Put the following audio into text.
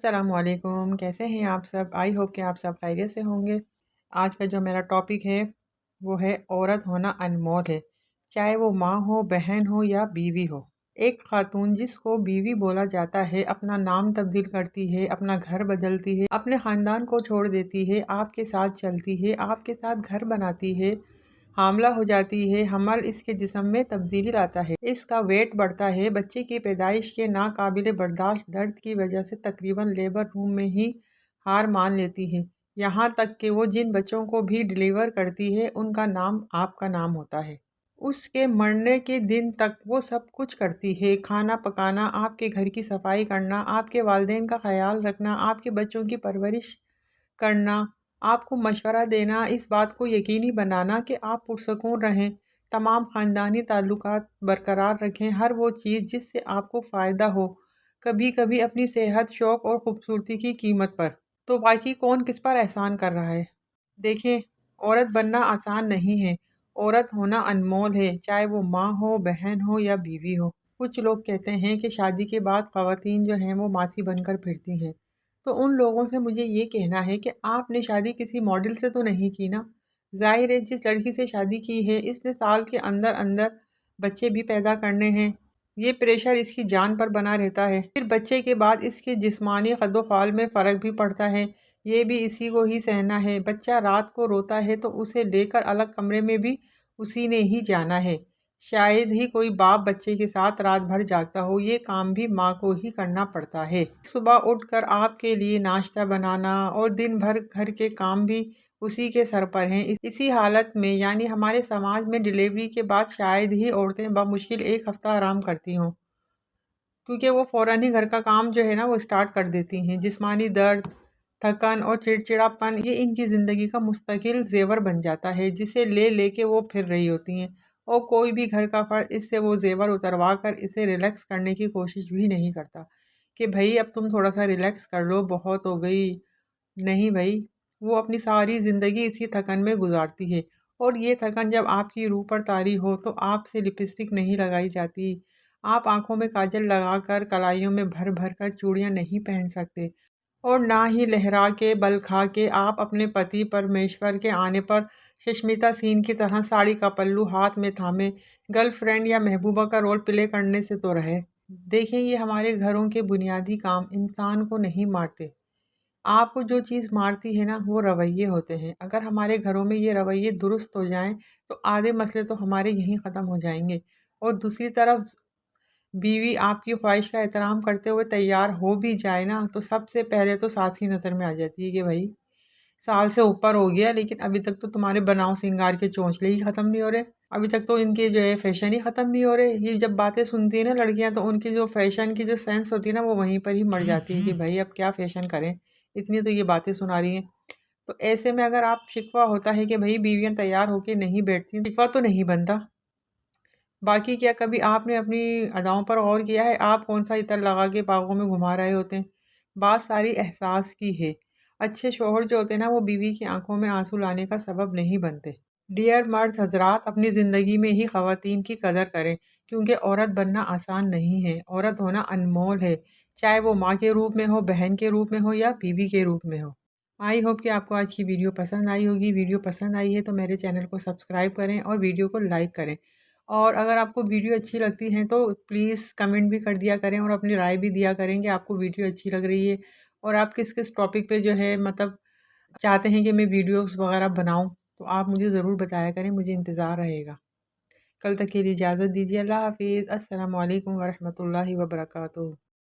अस्सलाम वालेकुम, कैसे हैं आप सब? आई होप कि आप सब खैरियत से होंगे। आज का जो मेरा टॉपिक है वो है औरत होना अनमोल है, चाहे वो माँ हो, बहन हो या बीवी हो। एक खातून जिसको बीवी बोला जाता है अपना नाम तब्दील करती है, अपना घर बदलती है, अपने ख़ानदान को छोड़ देती है, आपके साथ चलती है, आपके साथ घर बनाती है, हामला हो जाती है, हमल इसके जिस्म में तब्दीली लाता है, इसका वेट बढ़ता है, बच्चे की पैदाइश के नाकाबिले बर्दाश्त दर्द की वजह से तकरीबन लेबर रूम में ही हार मान लेती है। यहाँ तक कि वो जिन बच्चों को भी डिलीवर करती है उनका नाम आपका नाम होता है। उसके मरने के दिन तक वो सब कुछ करती है, खाना पकाना, आपके घर की सफाई करना, आपके वालिदैन का ख्याल रखना, आपके बच्चों की परवरिश करना, आपको मशवरा देना, इस बात को यकीनी बनाना कि आप पुरसकून रहें, तमाम ख़ानदानी ताल्लुकात बरकरार रखें, हर वो चीज़ जिससे आपको फ़ायदा हो, कभी कभी अपनी सेहत, शौक़ और ख़ूबसूरती की कीमत पर। तो बाकी कौन किस पर एहसान कर रहा है? देखें, औरत बनना आसान नहीं है, औरत होना अनमोल है, चाहे वो माँ हो, बहन हो या बीवी हो। कुछ लोग कहते हैं कि शादी के बाद ख़वातीन जो हैं वो मासी बनकर फिरती हैं। तो उन लोगों से मुझे ये कहना है कि आपने शादी किसी मॉडल से तो नहीं की ना। ज़ाहिर है जिस लड़की से शादी की है इसने साल के अंदर अंदर बच्चे भी पैदा करने हैं। ये प्रेशर इसकी जान पर बना रहता है। फिर बच्चे के बाद इसके जिस्मानी कद्दो-ख्वाल में फ़र्क भी पड़ता है, ये भी इसी को ही सहना है। बच्चा रात को रोता है तो उसे लेकर अलग कमरे में भी उसी ने ही जाना है। शायद ही कोई बाप बच्चे के साथ रात भर जागता हो, ये काम भी माँ को ही करना पड़ता है। सुबह उठकर आपके लिए नाश्ता बनाना और दिन भर घर के काम भी उसी के सर पर हैं। इसी हालत में यानी हमारे समाज में डिलीवरी के बाद शायद ही औरतें बामुश्किल एक हफ्ता आराम करती हों, क्योंकि वो फ़ौरन ही घर का काम जो है ना वो स्टार्ट कर देती हैं। जिस्मानी दर्द, थकन और चिड़चिड़ापन ये इनकी ज़िंदगी का मुस्तकिल ज़ेवर बन जाता है, जिसे ले के वो फिर रही होती हैं। और कोई भी घर का फ़र्द इससे वो ज़ेवर उतरवा कर इसे रिलैक्स करने की कोशिश भी नहीं करता कि भई अब तुम थोड़ा सा रिलैक्स कर लो, बहुत हो गई। नहीं भई, वो अपनी सारी ज़िंदगी इसी थकन में गुजारती है। और ये थकन जब आपकी रूह पर तारी हो तो आपसे लिपस्टिक नहीं लगाई जाती, आप आँखों में काजल लगाकर कलाइयों में भर भर कर चूड़ियाँ नहीं पहन सकते, और ना ही लहरा के बल खा के आप अपने पति परमेश्वर के आने पर शष्मिता सीन की तरह साड़ी का पल्लू हाथ में थामे गर्लफ्रेंड या महबूबा का रोल प्ले करने से तो रहे। देखें, ये हमारे घरों के बुनियादी काम इंसान को नहीं मारते। आपको जो चीज़ मारती है ना वो रवैये होते हैं। अगर हमारे घरों में ये रवैये दुरुस्त हो जाएं तो आधे मसले तो हमारे यहीं ख़त्म हो जाएंगे। और दूसरी तरफ बीवी आपकी ख्वाहिश का एहतराम करते हुए तैयार हो भी जाए ना तो सबसे पहले तो सास की नज़र में आ जाती है कि भाई साल से ऊपर हो गया लेकिन अभी तक तो तुम्हारे बनाव सिंगार के चोंचले ही ख़त्म नहीं हो रहे, अभी तक तो इनके जो है फैशन ही ख़त्म नहीं हो रहे। ये जब बातें सुनती है ना लड़कियां तो उनकी जो फैशन की जो सेंस होती है ना वो वहीं पर ही मर जाती है कि भाई अब क्या फैशन करें, इतनी तो ये बातें सुना रही हैं। तो ऐसे में अगर आप शिकवा होता है कि भाई बीवियां तैयार होके नहीं बैठती, शिकवा तो नहीं बनता। बाकी क्या कभी आपने अपनी अदाओं पर गौर किया है? आप कौन-सा इत्र लगा के बागों में घुमा रहे होते हैं? बात सारी एहसास की है। अच्छे शौहर जो होते हैं ना वो बीवी की आंखों में आंसू लाने का सबब नहीं बनते। डियर मर्द हज़रात, अपनी ज़िंदगी में ही ख़वातीन की कदर करें, क्योंकि औरत बनना आसान नहीं है, औरत होना अनमोल है, चाहे वो माँ के रूप में हो, बहन के रूप में हो या बीवी के रूप में हो। आई होप कि आपको आज की वीडियो पसंद आई होगी। वीडियो पसंद आई है तो मेरे चैनल को सब्सक्राइब करें और वीडियो को लाइक करें। और अगर आपको वीडियो अच्छी लगती है तो प्लीज़ कमेंट भी कर दिया करें और अपनी राय भी दिया करें कि आपको वीडियो अच्छी लग रही है और आप किस किस टॉपिक पे जो है मतलब चाहते हैं कि मैं वीडियोस वगैरह बनाऊं, तो आप मुझे ज़रूर बताया करें, मुझे इंतज़ार रहेगा। कल तक के लिए इजाज़त दीजिए। अल्लाह हाफ़िज़। अस्सलामु अलैकुम वरहमतुल्लाहि वबरकातुहू।